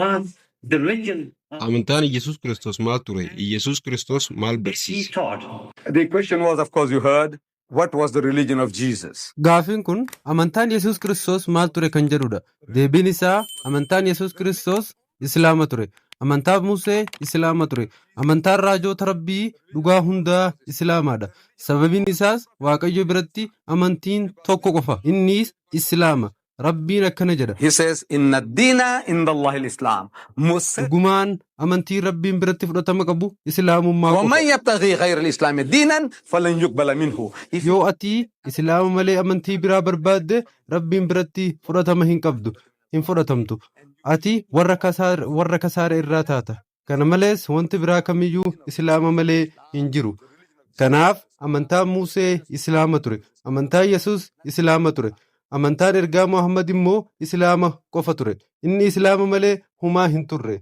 was the religion Amantaan Yesus Kristos maal ture? Yesus Kristos maal he barsiise? taught. The question was, of course, you heard, what was the religion of Jesus? Gaafiin kun amantaan Yesuus Kiristoos maal ture kan jedhudha. Deebiin isaa amantaan Yesuus Kiristoos Islaama ture. Amantaan Musee Islaama ture. Amantaan raajota Rabbii dhugaa hundaa Islaamaadha. Sababiin isaas Waaqayyo biratti amantiin tokko qofa. Innis Islaama. Rabbiin akkana jedha. He says, Inna dina inda Allah al-Islam. Dhugumaan amantiin Rabbiin biratti fudhatama qabu Islaamummaa qofa. وَمَنْ يَبْتَغِي غَيْرَ الْإِسْلَامِ دِينًا فَلَنْ يُقْبَلَ مِنْهُ. Yoo ati Islaama malee amantii biraa barbaadde Rabbiin biratti fudhatama hin qabdu, hin fudhatamtu. Ati warra kasaara irraa taata. Kana malees wanti biraa kamiyyuu Islaama malee hin jiru. Kanaaf amantaan Musee Islaama ture. Amantaan Yesuus Islaama ture. Amantaan ergaa Muhammad immoo Islaama qofa ture. Inni Islaama malee humaa hin turre.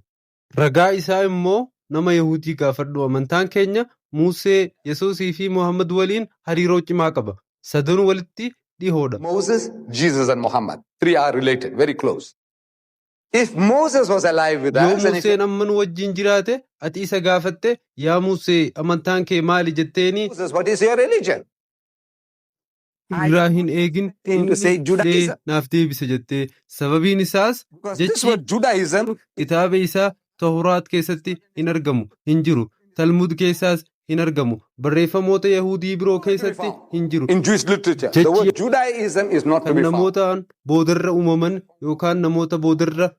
Ragaa isaa immoo nama Yahuudii gaafadhu. Amantaan keenya Musee, Yesuusii fi Muhammad waliin hariiroo cimaa qaba. Sadanuu walitti dhihoodha. Moses, Jesus and Muhammad. Three are related, very close. If Moses was alive with Yoo us, and if Museen amma nu wajjin jiraate ati isa gaafatte yaa Musee amantaan kee maali jetteeni Moses, what is your religion? irraa hin eegin Tend to say inni Judaism. naaf deebise jettee sababiin isaas Because this jechi word Judaism kitaaba isaa Tawraat keessatti hin argamu hin jiru Talmud keessaas hin argamu barreeffamoota Yahudii biroo keessatti hin jiru in Jewish literature. The word Judaism is not to kan be found. namootaan boodarra uumaman yookaan namoota boodarra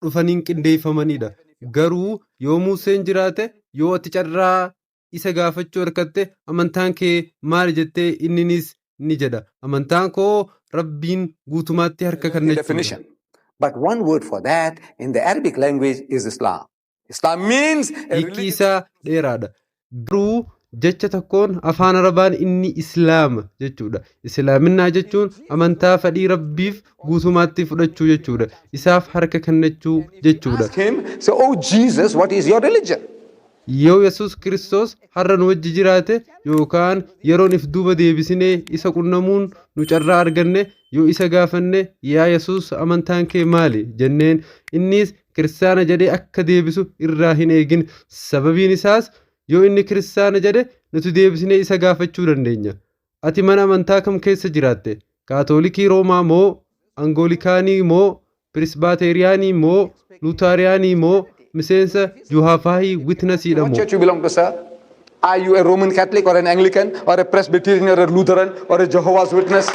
dhufaniin qindeeffamanidha. Garuu yoo Museen jiraate yoo ati carraa isa gaafachuu harkatte amantaan kee maali jettee inninis ni jedha. Amantaan koo Rabbiin guutumaatti harka The kennachuudha. definition. But one word for that in the Arabic language is Islam. Islam means a Hiikki religion. isaa dheeraadha. Garuu jecha tokkoon afaan Arabaan inni Islaama jechuudha. Islaaminaa jechuun amantaa fedhii Rabbiif guutumaatti fudhachuu jechuudha. Isaaf harka kennachuu jechuudha. Ask him, say, oh Jesus, what is your religion? Yoo Yesuus Kiristoos har'a nu wajji jiraate yookaan yeroon if duuba deebisinee isa qunnamuun nu carraa arganne yoo isa gaafanne yaa Yesuus amantaan kee maali jenneen innis kiristaana jedhee akka deebisu irraa hin eegin. Sababiin isaas yoo inni kiristaana jedhe nuti deebisnee isa gaafachuu dandeenya. Ati mana amantaa kam keessa jiraatte? Kaatoolikii Roomaa moo Angoolikaanii moo Pirisbaateriyaanii moo Luutaariyaanii moo miseensa Juhafaahii Witnessiidha What moo? church you belong to, sir? Are you a Roman Catholic or an Anglican or a Presbyterian or a Lutheran or a Jehovah's Witness?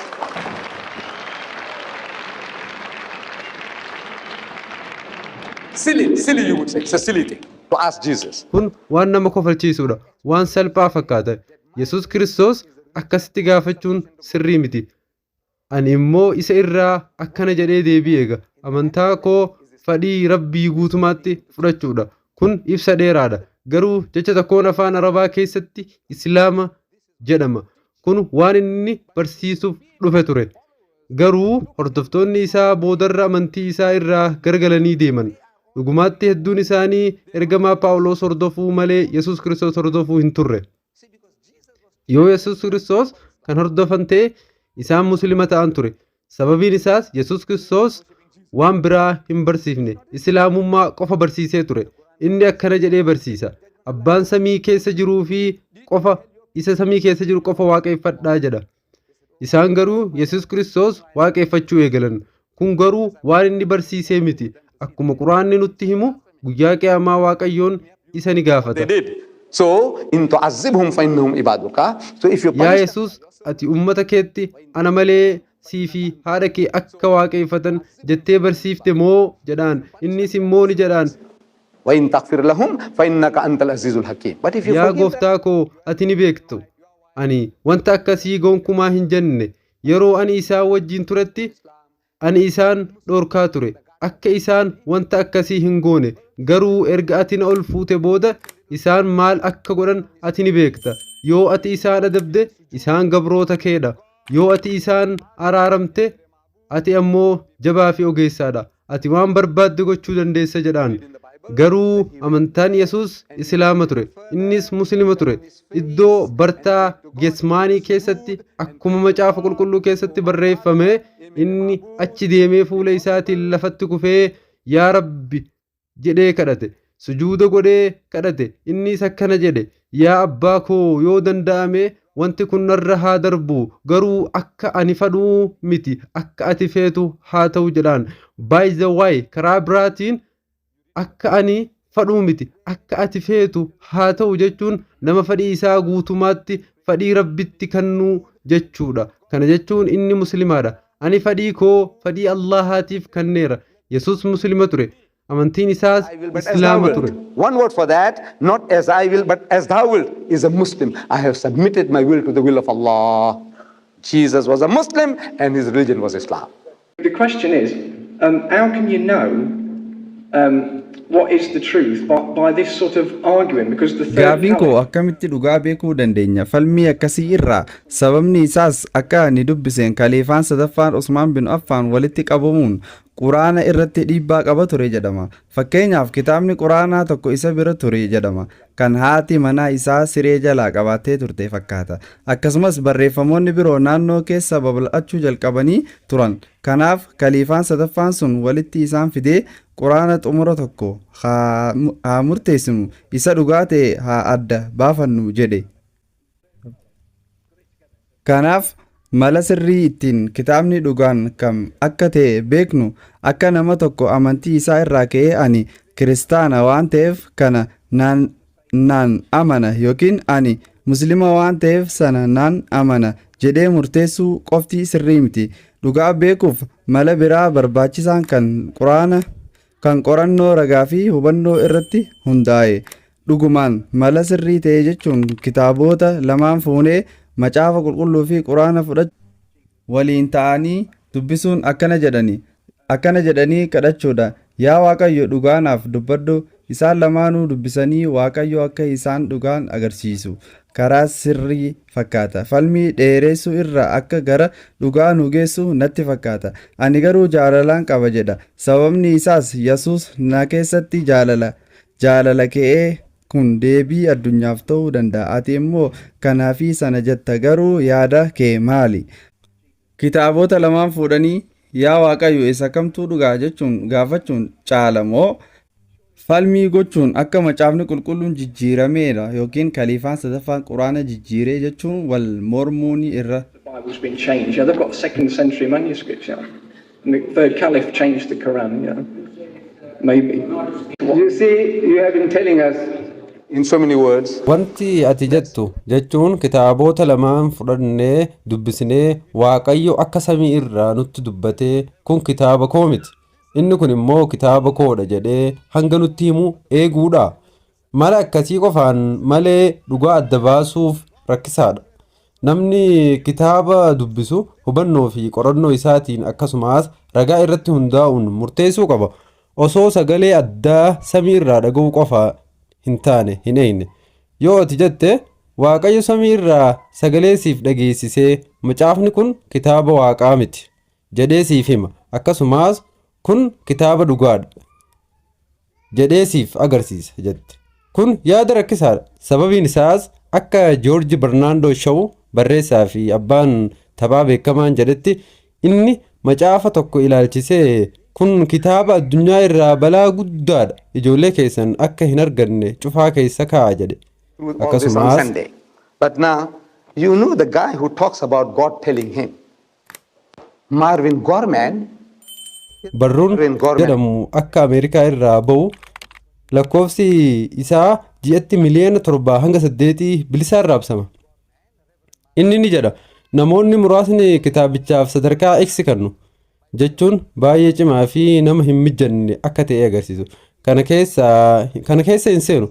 Silly you would say. It's a silly thing to ask Jesus. Kun waan nama kofalchiisudha. Waan salphaa fakkaata. Yesuus Kiristoos akkasitti gaafachuun sirrii miti. Ani immoo isa irraa akkana jedhee deebi'eega. Amantaa koo fedhii Rabbii guutumaatti fudhachuudha. Kun ibsa dheeraadha. Garuu jecha tokkoon afaan Arabaa keessatti Islaama jedhama. Kun waan inni barsiisuuf dhufe ture. Garuu hordoftoonni isaa boodarra amantii isaa irraa gargalanii deeman. Dhugumaatti hedduun isaanii ergamaa Phaawulos hordofuu malee Yesuus Kiristoos hordofuu hin turre. Yoo Yesuus Kiristoos kan hordofan ta'e isaan Musliima ta'an ture. Sababiin isaas Yesuus Kiristoos waan biraa hin barsiifne Islaamummaa qofa barsiisee ture. Inni akkana jedhee barsiisa. Abbaan samii keessa jiruu fi qofa isa samii keessa jiru qofa waaqeffadhaa jedha. Isaan garuu Yesuus Kiristoos waaqeffachuu eegalan. Kun garuu waan inni barsiisee miti. Akkuma Quraanni nutti himu guyyaa qiyaamaa Waaqayyoon isa ni They gaafata. did. So, in tu'azzibhum fa innahum ibaduka. So if you Yaa punish Yesuus ati ummata keetti ana malee sii fi haadha kee akka waaqeffatan jettee barsiifte moo jedhaan innis immoo ni jedhaan wa in taghfir lahum fa innaka antal azizul hakim. But if you yaa forgive them, gooftaa koo ati ni beektu ani wanta akkasii gonkumaa hin jenne yeroo ani isaan wajjin turetti ani isaan dhorkaa ture akka isaan wanta akkasii hin goone garuu erga ati na ol fuute booda isaan maal akka godhan ati ni beekta yoo ati isaan adabde isaan gabroota keedha yoo ati isaan araaramte ati ammoo jabaa fi ogeessaadha ati waan barbaadde gochuu dandeessa jedhaan garuu amantaan Yesuus Islaama ture innis Musliima ture iddoo bartaa Gesmaanii keessatti akkuma macaafa qulqulluu keessatti barreeffame inni achi deemee fuula isaatiin lafatti kufee yaa Rabbi jedhee kadhate. Sujuuda godhee kadhate. Innis akkana jedhe, yaa abbaa koo yoo danda'ame wanti kun narra haa darbu, garuu akka ani fedhu miti, akka ati feetu haa ta'u jedhaan. By the way, karaa biraatiin akka ani fedhu miti, akka ati feetu haa ta'u jechuun nama fedhii isaa guutumaatti fedhii rabbitti kennuu jechuudha. Kana jechuun inni muslimaadha. Ani fedhii koo fedhii Allahaatiif kenneera. Yesus muslima ture. Amantiin isaas islaama ture. One word for that, not as I will, but as thou wilt, is a Muslim. I have submitted my will to the will of Allah. Jesus was a Muslim and his religion was Islam. The question is, how can you know what is the truth by this sort of arguing? Because the third Gaafiin koo akkamitti dhugaa beekuu dandeenya? Falmii akkasii irraa sababni isaas akka ani dubbiseen kaliifaan sadaffaan Usmaan bin Affaan walitti qabamuun Quraana irratti dhiibbaa qaba ture jedhama. Fakkeenyaaf kitaabni Quraanaa tokko isa bira ture jedhama. Kan haati manaa isaa siree jalaa qabattee turte fakkaata. Akkasumas barreeffamoonni biroo naannoo keessa babal'achuu jalqabanii turan. Kanaaf kaliifaan sadaffaan sun walitti isaan fidee Quraana xumura tokko haa murteessinu, isa dhugaa ta'e haa adda baafannu jedhe. Kanaaf mala sirrii ittiin kitaabni dhugaan kam akka ta'e beeknu akka nama tokko amantii isaa irraa ka'ee ani kiristaana waan ta'eef kana naan amana yookiin ani muslima waan ta'eef sana naan amana jedhee murteessuu qofti sirrii miti. Dhugaa beekuuf mala biraa barbaachisaan kan qorannoo ragaa fi hubannoo irratti hundaa'e. Dhugumaan mala sirrii ta'e jechuun kitaabota lamaan fuunee macaafa qulqulluu fi Quraana fudhachuu waliin ta'anii dubbisuun akkana jedhanii kadhachuudha. Yaa Waaqayyo dhugaanaaf dubbadhu. Isaan lamaanuu dubbisanii Waaqayyo akka isaan dhugaan agarsiisu karaa sirrii fakkaata. Falmii dheeressuu irraa akka gara dhugaa nu geessu natti fakkaata. Ani garuu jaalalaan qaba jedha. Sababni isaas Yesuus na keessatti jaalala ka'ee kun deebii addunyaaf ta'uu danda'a. Ati immoo kanaafi sana jetta, garuu yaada kee maali? Kitaabota lamaan fuudhanii yaa Waaqayyo isa kamtuu dhugaa jechuun gaafachuun caalamoo falmii gochuun akka macaafni qulqulluun jijjiirameera yookiin kaliifaan sadaffaan Quraana jijjiiree jechuun wal mormuun irra. The Bible's been changed. Yeah, they've got second century manuscripts. Yeah, and the third caliph changed the Quran. Yeah, maybe. You see, you have been telling us in so many words. Wanti ati jettu jechuun kitaabota lamaan fudhannee dubbisnee Waaqayyo akka samii irraa nutti dubbatee kun kitaaba koo miti, inni kun immoo kitaaba koodha jedhee hanga nutti himu eeguudha. Mala akkasii qofaan malee dhugaa adda baasuuf rakkisaadha. Namni kitaaba dubbisu hubannoo fi qorannoo isaatiin akkasumas ragaa irratti hundaa'uun murteessuu qaba. Osoo sagalee addaa samii irraa dhaga'uu qofa hin taane hin eegne. Yoo ati jette Waaqayyo samii irraa sagalee siif dhageessisee macaafni kun kitaaba Waaqaa miti jedhee siif hima, akkasumas kun kitaaba dhugaadha jedhee siif agarsiisa jette. Kun yaada rakkisaadha. Sababiin isaas akka Joorji Barnaandoo Shaw barreessaa fi abbaan taphaa beekamaan jedhetti inni macaafa tokko ilaalchisee kun kitaaba addunyaa irraa balaa guddaadha, ijoollee keessan akka hin arganne cufaa keessa kaa'a jedhe. Akkasumas but now you know the guy who talks about God telling him, Marvin Gorman. Barruun jedhamu akka Ameerikaa irraa ba'u lakkoofsi isaa ji'atti miliyoona 7 hanga 8 bilisaan raabsama. Inni ni jedha namoonni muraasni kitaabichaaf sadarkaa X kennu jechuun baay'ee cimaa fi nama hin mijanne akka ta'e agarsiisu. Kana keessa hin seenu.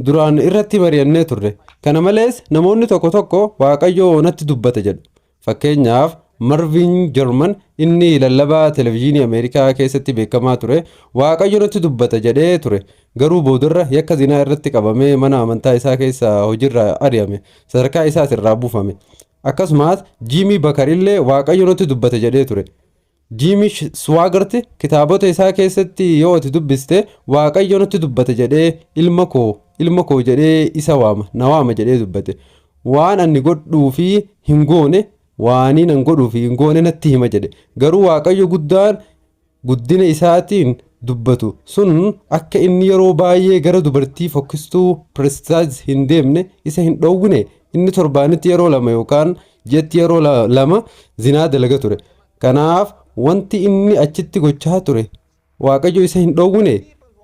Duraan irratti mari'annee turre. Kana malees namoonni tokko Waaqayyo natti dubbata jedhu. Fakkeenyaaf Marvin Gorman inni lallabaa televiziyoonii Ameerikaa keessatti beekamaa ture Waaqayyo natti dubbata jedhee ture. Garuu boodarra yakka zinaa irratti qabamee mana amantaa isaa keessa hojiirra ari'ame, sadarkaa isaas irraa buufame. Akkasumas Jimmy Bakar illee Waaqayyo natti dubbata jedhee ture. Jimmy Swaggart kitaabota isaa keessatti yoo ati dubbiste Waaqayyo natti dubbata jedhee ilma koo jedhee isa waama jedhee dubbate. Waan ani godhuu fi hin goone waan nan godhuu fi hin goone natti hima jedhe. Garuu Waaqayyo guddaan guddina isaatiin dubbatu sun akka inni yeroo baay'ee gara dubartii fokkistuu Prestiij hin deemne isa hin dhoowwine. Inni torbaanitti yeroo lama yookaan jetti yeroo lama zinaa dalaga ture. Kanaaf wanti inni achitti gochaa ture Waaqayyo isa hin dhoowwine.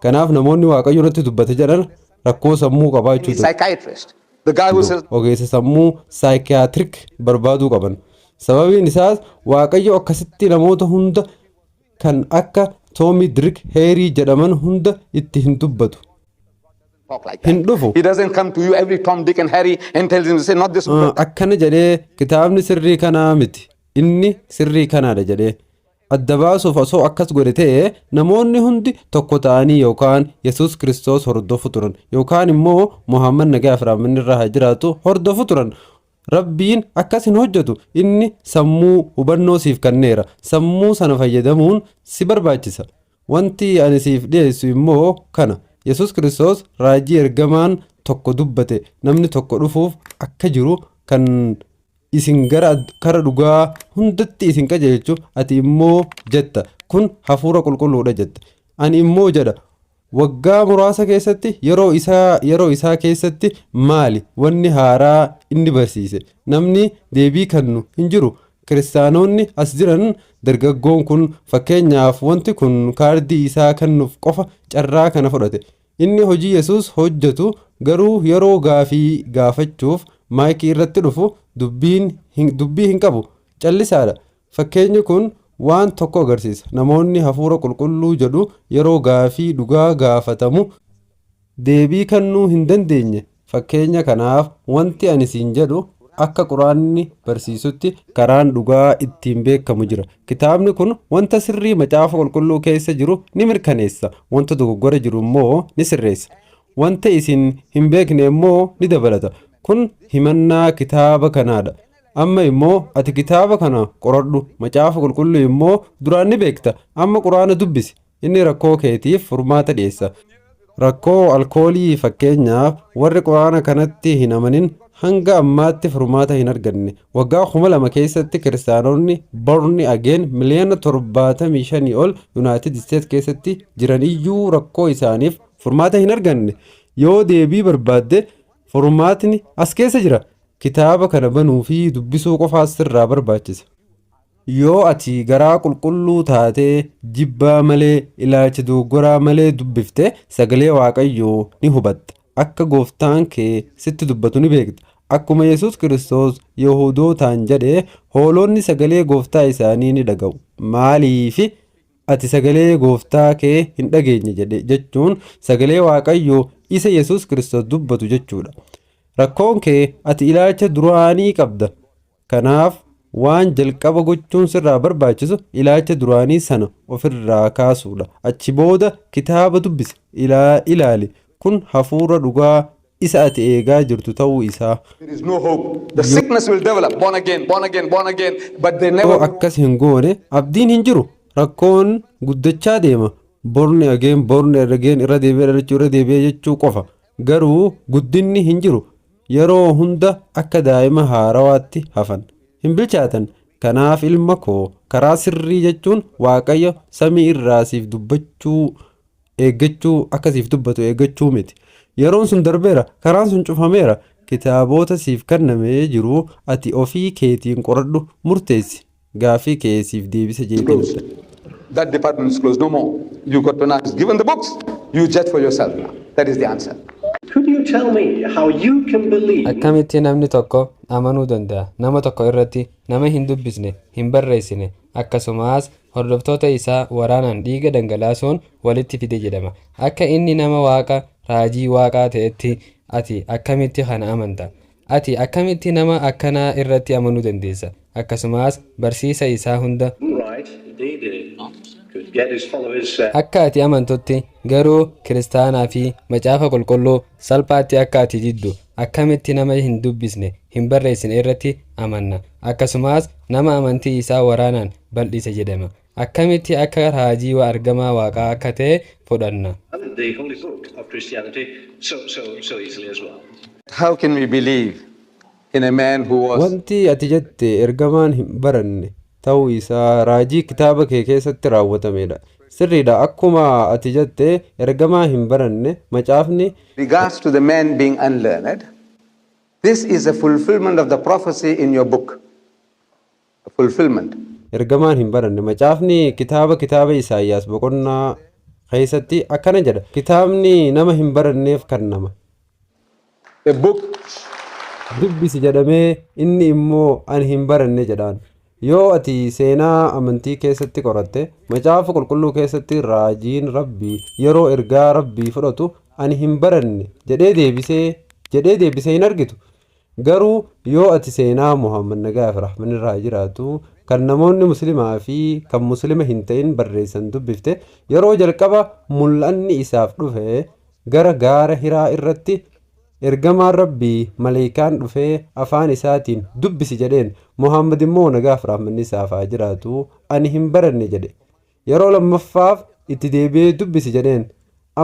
Kanaaf namoonni Waaqayyo irratti dubbate jedhan rakkoo sammuu qabaachuu ture. Psychiatrist. The guy who says, Ogeessa sammuu saayikiyaatriik barbaaduu qaban. Sababiin isaas Waaqayyo akkasitti namoota hunda kan akka Toomi Dirik Heerii jedhaman hunda itti hin dubbatu. talk like Hin that. dhufu. He doesn't come to you every Tom, Dick and Harry and tells him to say, not this one. Akkana jedhee kitaabni sirrii kanaa miti. Inni sirrii kanaadha jedhee. Adda baasuuf osoo akkas godhe ta'e namoonni hundi tokko ta'anii yookaan Yesuus Kiristoos hordofu turan yookaan immoo Muhammad nagaa fi raamanni irraa haa jiraatu hordofu turan. Rabbiin akkas hin hojjetu. Inni sammuu hubannoo siif kenneera. Sammuu sana fayyadamuun si barbaachisa. Wanti ani siif dhiyeessu immoo kana. Yesuus Kiristoos raajii ergamaan tokko dubbate namni tokko dhufuuf akka jiru kan isin gara dhugaa hundatti isin qajeelchu ati immoo jetta kun hafuura qulqulluudha jetta. Ani immoo jedha waggaa muraasa keessatti yeroo isaa keessatti maali wanni haaraa inni barsiise namni deebii kennu hin jiru. Kiristaanonni as jiran dargaggoon kun fakkeenyaaf wanti kun kaardii isaa kennuuf qofa carraa kana fudhate. Inni hojii Yesuus hojjetu garuu yeroo gaafii gaafachuuf maayikii irratti dhufu dubbii hin qabu callisaadha. Fakkeenyi kun waan tokko agarsiisa. Namoonni hafuura qulqulluu jedhu yeroo gaafii dhugaa gaafatamu deebii kennuu hin dandeenye. Fakkeenya kanaaf wanti ani siin jedhu akka quraanni barsiisutti karaan dhugaa ittiin beekamu jira. Kitaabni kun wanta sirrii macaafa qulqulluu keessa jiru ni mirkaneessa. Wanta dogoggora jiru immoo ni sirreessa. Wanta isin hin beekne immoo ni dabalata. Kun himannaa kitaaba kanaadha. Amma immoo ati kitaaba kana qoradhu macaafa qulqulluu immoo duraan ni beekta. Amma quraana dubbisi. Inni rakkoo keetiif furmaata dhiyeessa. Rakkoo alkoolii fakkeenyaaf warri quraana kanatti hin amanin hanga ammaatti furmaata hin arganne. Waggaa 2000 keessatti kiristaanonni borni ageen miliyoona 75 ol Yuunaayitid Isteets keessatti jiran iyyuu rakkoo isaaniif furmaata hin arganne. Yoo deebii barbaadde furmaatni as keessa jira. Kitaaba kana banuu fi dubbisuu qofaas sirraa barbaachisa. Yoo ati garaa qulqulluu taatee jibbaa malee ilaalcha dogoggoraa malee dubbifte sagalee Waaqayyoo ni hubatta. Akka gooftaan kee sitti dubbatu ni beekta. Akkuma Yesuus Kiristoos Yihudootaan jedhe hoolonni sagalee gooftaa isaanii ni dhaga'u. Maaliif ati sagalee gooftaa kee hin dhageenye jechuun sagalee Waaqayyoo isa Yesuus Kiristoos dubbatu jechuudha. Rakkoon kee ati ilaalcha duraanii qabda. Kanaaf waan jalqaba gochuun sirraa barbaachisu ilaalcha duraanii sana ofirraa kaasuudha. Achi booda kitaaba dubbisi ilaali. Kun hafuura dhugaa isa ati eegaa jirtu ta'uu isaa. There is no hope. The sickness will develop. Born again, born again, born again. But they Yoo never. akkas hin goone abdiin hin jiru. Rakkoon guddachaa deema. Born again irra deebi'ee jechuu qofa. Garuu guddinni hin jiru. Yeroo hunda akka daa'ima haarawaatti hafan. Hin bilchaatan. Kanaaf ilma koo karaa sirrii jechuun Waaqayyo samii irraa siif dubbachuu eeggachuu akkasiif dubbatu eeggachuu miti. Yeroon sun darbeera. Karaan sun cufameera. Kitaabota siif kennamee jiru ati ofii keetiin qoradhu murteessi. Gaafii kee siif deebisa jeequdha. That department is closed. No more. You got to now. Given the books, you judge for yourself now. That is the answer. Could you tell me how you can believe Akkamitti namni tokko amanuu danda'a? Nama tokko irratti nama hin dubbisne, hin barreessine, akkasumas hordoftoota isaa waraanaan dhiiga dhangalaasuun walitti fide jedhama. Akka inni nama waaqa raajii waaqaa ta'etti ati akkamitti kana amanta? Ati akkamitti nama akkanaa irratti amanuu dandeessa? Akkasumas barsiisa isaa hunda right? Indeed, could get his followers. akka ati amantutti garuu kiristaanaa fi macaafa qulqulluu salphaatti akka ati diddu akkamitti nama hin dubbisne hin barreessine irratti amanna. Akkasumas nama amantii isaa waraanaan bal'ise jedhama. Akkamitti akka raajii argamaa waaqaa akka ta'e fudhanna. The holy book of Christianity so easily as well. How can we believe in a man who was Wanti ati jette ergamaan hin baranne ta'uu isaa raajii kitaaba kee keessatti raawwatamedha. sirriidha akkuma ati jette ergamaa hin baranne macaafni Regards to the man being unlearned, this is a fulfillment of the prophecy in your book. A fulfillment. ergamaan hin baranne macaafni kitaaba Isaayyaas boqonnaa keessatti akkana jedha kitaabni nama hin baranneef kennama A book dubbisi jedhamee inni immoo ani hin baranne jedhaan yoo ati seenaa amantii keessatti qoratte macaafa qulqulluu keessatti raajiin rabbii yeroo ergaa rabbii fudhatu ani hin baranne jedhee deebisee hin argitu garuu yoo ati seenaa Muhammad nagaaf rahmanni irraa jiraatu kan namoonni muslimaa fi kan muslima hin ta'in barreessan dubbifte yeroo jalqaba mul'anni isaaf dhufe gara gaara Hiraa irratti ergamaan rabbii maleekaan dhufee afaan isaatiin dubbisi jedheen Muhammad immoo nagaaf rahmanni isaaf haa jiraatu ani hin baranne jedhe yeroo lammaffaaf itti deebi'ee dubbisi jedheen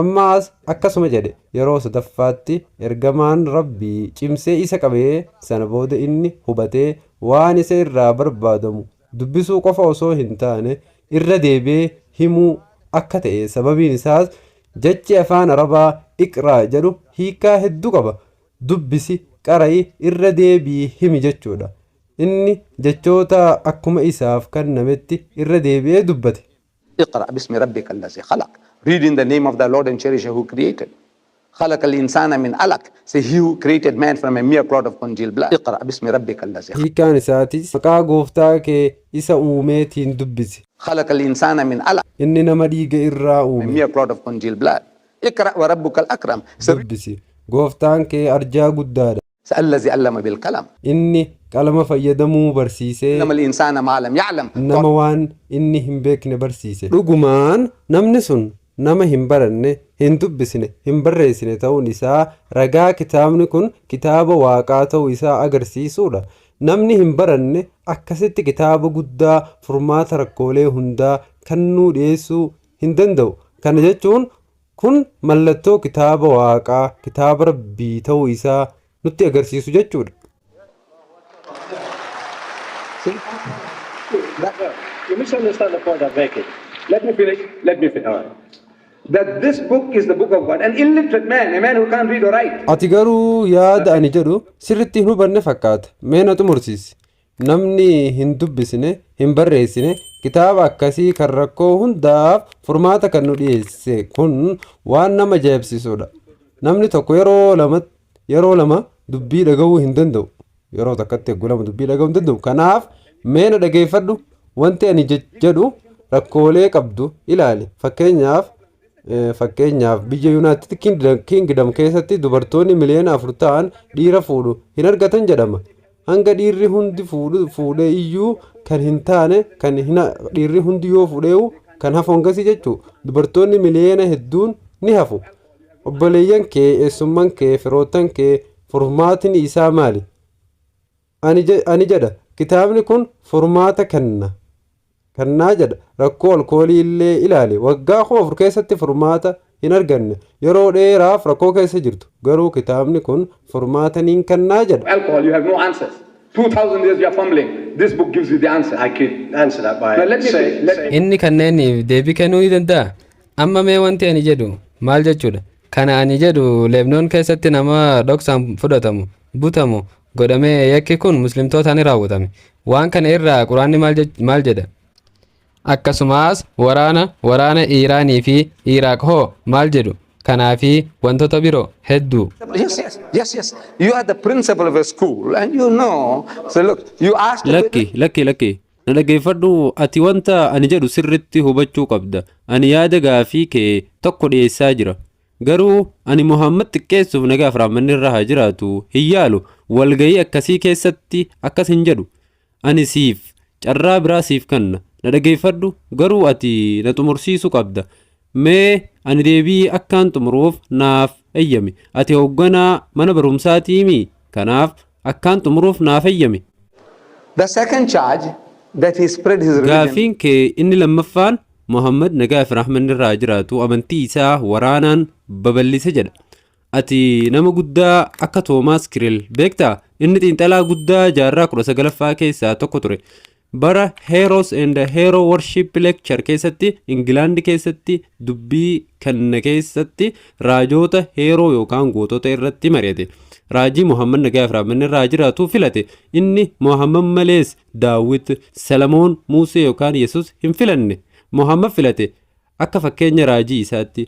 ammaas akkasuma jedhe yeroo sadaffaatti ergamaan rabbii cimsee isa qabee sana booda inni hubatee waan isa irraa barbaadamu dubbisuu qofa osoo hin taane irra deebi'ee himuu akka ta'e sababiin isaas jechi afaan arabaa iqraa jedhu hiikaa hedduu qaba dubbisi qara'i irra deebii himi jechuudha inni jechoota akkuma isaaf kennametti irra deebi'ee dubbate اقرأ باسم ربك الذي خلق. Read in the name of the Lord and cherish who created. خلق الإنسان من علق. Say he who created man from a mere clot of congealed blood. اقرأ باسم ربك الذي خلق. hiikaan isaatis maqaa gooftaa kee isa uumeetiin dubbisi خلق الإنسان من علق. inni nama dhiiga irraa A uume mere clot of congealed blood. اقرأ وربك الأكرم. dubbisi gooftaan kee arjaa guddaadha الذي علم بالقلم. inni qalama fayyadamuu barsiisee علم الإنسان ما لم يعلم. nama waan inni hin beekne barsiise dhugumaan namni sun nama hin baranne hin dubbisne hin barreessine ta'uun isaa ragaa kitaabni kun kitaaba waaqaa ta'uu isaa agarsiisuudha namni hin baranne akkasitti kitaaba guddaa furmaata rakkoolee hundaa kannuu dhiyeessuu hin danda'u kana jechuun kun mallattoo kitaaba waaqaa kitaaba rabbii ta'uu isaa nutti agarsiisu jechuudha You misunderstand the point I'm making. Let me finish. All right. That this book is the book of God. An illiterate man, a man who can't read or write. ati garuu yaada ani jedhu sirritti hin hubanne fakkaata mee na xumursiisi namni hin dubbisne hin barreessine kitaaba akkasii kan rakkoo hundaaf furmaata kan nu dhiyeesse kun waan nama ajaa'ibsiisudha namni tokko yeroo lama dubbii dhaga'uu hin danda'u yeroo takkatti eeguu lama dubbii dhaga'uu hin danda'u kanaaf mee na dhageeffadhu wanti ani jedhu rakkoolee qabdu ilaali fakkeenyaaf biyya United Kingdom keessatti dubartoonni miliyoona 4 ta'an dhiira fuudhu hin argatan jedhama hanga dhiirri hundi fuudhee iyyuu kan hin taane dhiirri hundi yoo fuudheewu kan hafu hangasii jechuu dubartoonni miliyoona hedduun ni hafu obboleeyyan kee eessumman kee firootan kee furmaatni isaa maali ani jedha kitaabni kun furmaata kennaa jedha rakkoo alkoolii illee ilaali waggaa 4 keessatti furmaata hin arganne yeroo dheeraaf rakkoo keessa jirtu garuu kitaabni kun furmaata niin kennaa jedha Alcohol, you have no answers. 2,000 years you are fumbling. This book gives you the answer. I could answer that by Now let me say, inni kanneeniif deebii kennuu ni danda'a amma mee wanti ani jedhu maal jechuudha kana ani jedhu leebnoon keessatti nama dhoksaan fudhatamu butamu godhamee yakki kun muslimtootaan raawwatame waan kana irraa quraanni maal jedha akkasumas waraana Iiraanii fi Iraaq hoo maal jedhu kanaafi wantoota biroo hedduu Yes. You are the principal of a school and you know. So look, you asked. lakki na dhageeffadhu ati wanta ani jedhu sirritti hubachuu qabda ani yaada gaafii kee tokko dhiyeessaa jira garuu ani Muhammad xiqqeessuuf nagaaf rahmanni irra haa jiraatu hin yaalu walgayii akkasii keessatti akkas hin jedhu ani siif carraa biraa siif kenna na dhageeffadhu garuu ati na xumursiisuu qabda mee ani deebii akkaan xumuruuf naaf eeyyami ati hoogganaa mana barumsaatiimi kanaaf akkaan xumuruuf naaf eeyyami The second charge that he spread his religion. gaafiin kee inni lammaffaan Muhammad nagaaf rahmanni irraa jiraatu amantii isaa waraanaan babal'ise jedha ati nama guddaa akka Toomaas Kireel beektaa inni xiinxalaa guddaa jaarraa 19ffaa keessaa tokko ture bara Heroes and Hero Worship Lecture keessatti Ingilaandi keessatti dubbii kanna keessatti raajota heeroo yookaan gootota irratti mari'ate. Raajii Muhammad nagaa fi raamanni irraa jiraatu filate. Inni Muhammad malees Daawit, Salamoon, Musee yookaan Yesus hin filanne. Muhammad filate akka fakkeenya raajii isaatti.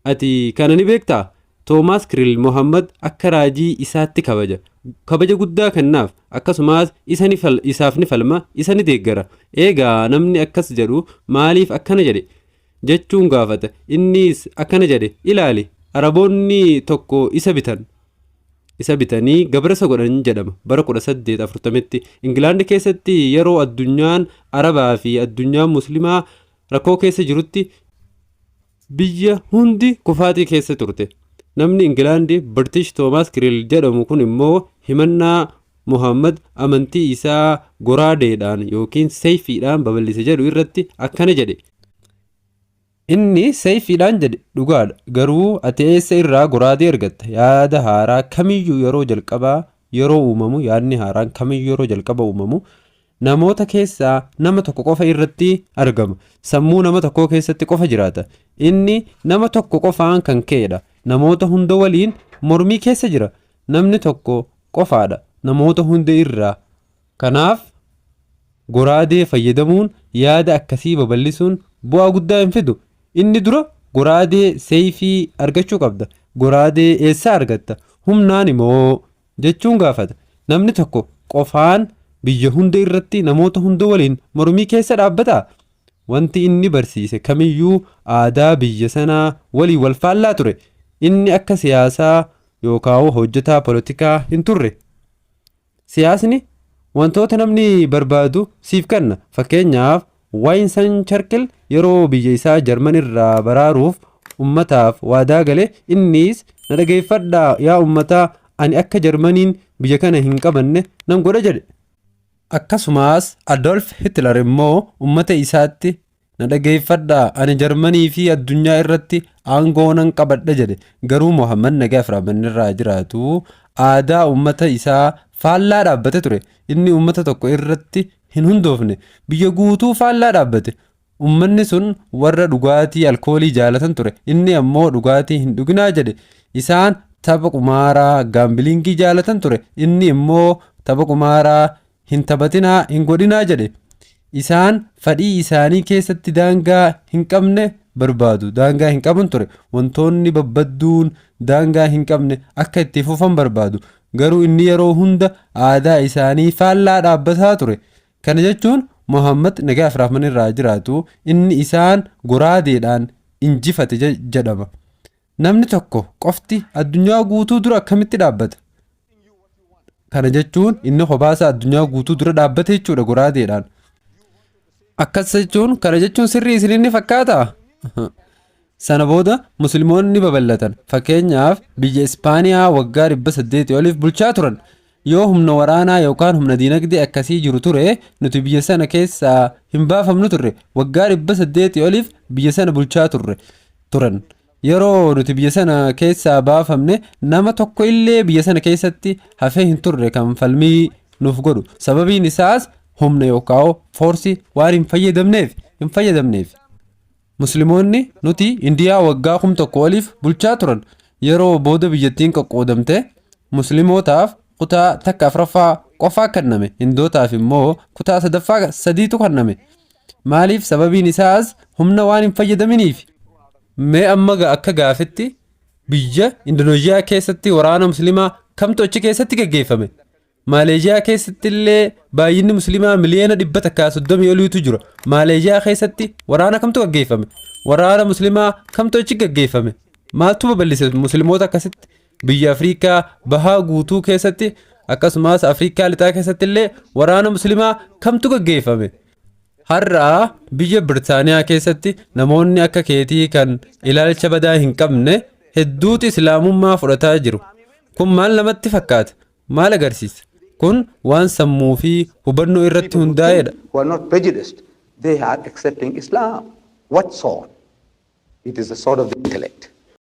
Ati kana ni beektaa? Toomaas Kiriil Muhammad akka raajii isaatti kabaja guddaa kennaaf. Akkasumas isaaf ni falma, isa ni deeggara. Eegaa namni akkas jedhu maaliif akkana jedhe jechuun gaafata. Innis akkana jedhe, ilaali Araboonni tokko isa bitanii gabrasa godhan jedhama. Bara 1840tti Ingilaandi keessatti yeroo addunyaan Arabaa fi addunyaan Muslimaa rakkoo keessa jirutti biyya hundi kufaatii keessa turte. Namni Ingilaandi British Toomaas Kiriil jedhamu kun immoo himannaa Muhammad amantii isaa goraadeedhaan yookiin seefiidhaan babal'ise jedhu irratti akkana jedhe. Inni seefiidhaan jedhe dhugaadha. Garuu ati eessa irraa goraadee argatta? Yaada haaraa kamiyyuu yeroo jalqabaa yeroo uumamu, yaadni haaraan kamiyyuu yeroo jalqaba uumamu namoota keessaa nama tokko qofa irratti argama. Sammuu nama tokkoo keessatti qofa jiraata. Inni nama tokko qofaan kan ka'edha. Namoota hunda waliin mormii keessa jira. Namni tokko qofaadha namoota hunda irraa. Kanaaf goraadee fayyadamuun yaada akkasii babal'isuun bu'aa guddaa hin fidu. Inni dura goraadee seefii argachuu qabda. Goraadee eessaa argatta? Humnaan immoo jechuun gaafata. Namni tokko qofaan biyya hunda irratti namoota hunda waliin mormii keessa dhaabbataa? Wanti inni barsiise kamiyyuu aadaa biyya sanaa waliin wal faallaa ture. Inni akka siyaasaa yookaan hojjetaa poolitikaa hin turre. Siyaasni wantoota namni barbaadu siif kenna. Fakkeenyaaf Winston Churchill yeroo biyya isaa Jarman irraa baraaruuf ummataaf waadaa gale. Innis na dhageeffadhaa yaa ummataa, ani akka Jarmaniin biyya kana hin qabanne nan godha jedhe. Akkasumas Adolf Hitler immoo ummata isaatti na dhageeffadhaa, ani Jarmanii fi addunyaa irratti aangoo nan qabadha jedhe. Garuu Muhammad nagaa fi raamanni irraa jiraatu aadaa ummata isaa faallaa dhaabbate ture. Inni ummata tokko irratti hin hundoofne, biyya guutuu faallaa dhaabbate. Ummanni sun warra dhugaatii alkoolii jaalatan ture. Inni ammoo dhugaatii hin dhuginaa jedhe. Isaan tapha qumaaraa gaambilingii jaalatan ture. Inni immoo tapha qumaaraa hin taphatinaa hin godhinaa jedhe. Isaan fedhii isaanii keessatti daangaa hin qabne barbaadu. Daangaa hin qaban ture. Wantoonni babbadduun daangaa hin qabne akka itti fufan barbaadu. Garuu inni yeroo hunda aadaa isaanii faallaa dhaabbataa ture. Kana jechuun Muhammad nagaa fi raamanni irraa jiraatu inni isaan goraadeedhaan injifate jedhama. Namni tokko qofti addunyaa guutuu dura akkamitti dhaabbata? Kana jechuun inni kophaasa addunyaa guutuu dura dhaabbate jechuudha goraadeedhaan. Akkas jechuun kana jechuun sirrii isin fakkaataa? Sana booda Musliimoonni babal'atan. Fakkeenyaaf biyya Ispaaniyaa waggaa 800 oliif bulchaa turan. Yoo humna waraanaa yookaan humna diinagdee akkasii jiru ture, nuti biyya sana keessaa hin baafamnu turre. Waggaa 800 oliif biyya sana bulchaa turan. Yeroo nuti biyya sana keessaa baafamne nama tokko illee biyya sana keessatti hafee hin turre kan falmii nuuf godhu. Sababiin isaas humna yookaan foorsii waan hin fayyadamneef. Musliimoonni nuti Indiyaa waggaa 1000 oliif bulchaa turan. Yeroo booda biyyattiin qoqqoodamte Musliimotaaf kutaa takka afuraffaa qofaa kenname. Hindootaaf immoo kutaa sadaffaa sadiitu kenname. Maaliif? Sababiin isaas humna waan hin fayyadaminiif. Mee amma akka gaafetti biyya Indonesiyaa keessatti waraana Muslimaa kamtu achi keessatti gaggeeffame? Maaleeshiyaa keessatti illee baay'inni Muslimaa miliyoona 130 oliitu jira. Maaleeshiyaa keessatti waraana kamtu gaggeeffame? Waraana Muslimaa kamtu achi gaggeeffame? Maaltu babal'ise Musliimoota akkasitti? Biyya Afrikaa bahaa guutuu keessatti akkasumas Afrikaa lixaa keessatti illee waraana Muslimaa kamtu gaggeeffame? Har'a biyya Birtaaniyaa keessatti namoonni akka keetii kan ilaalcha badaa hin qabne hedduutu Islaamummaa fudhataa jiru. Kun maal namatti fakkaata? Maal agarsiisa? Kun waan sammuu fi hubannoo irratti hundaa'edha. Who are not prejudiced, they are accepting Islam. What sword? It is the sword of the intellect.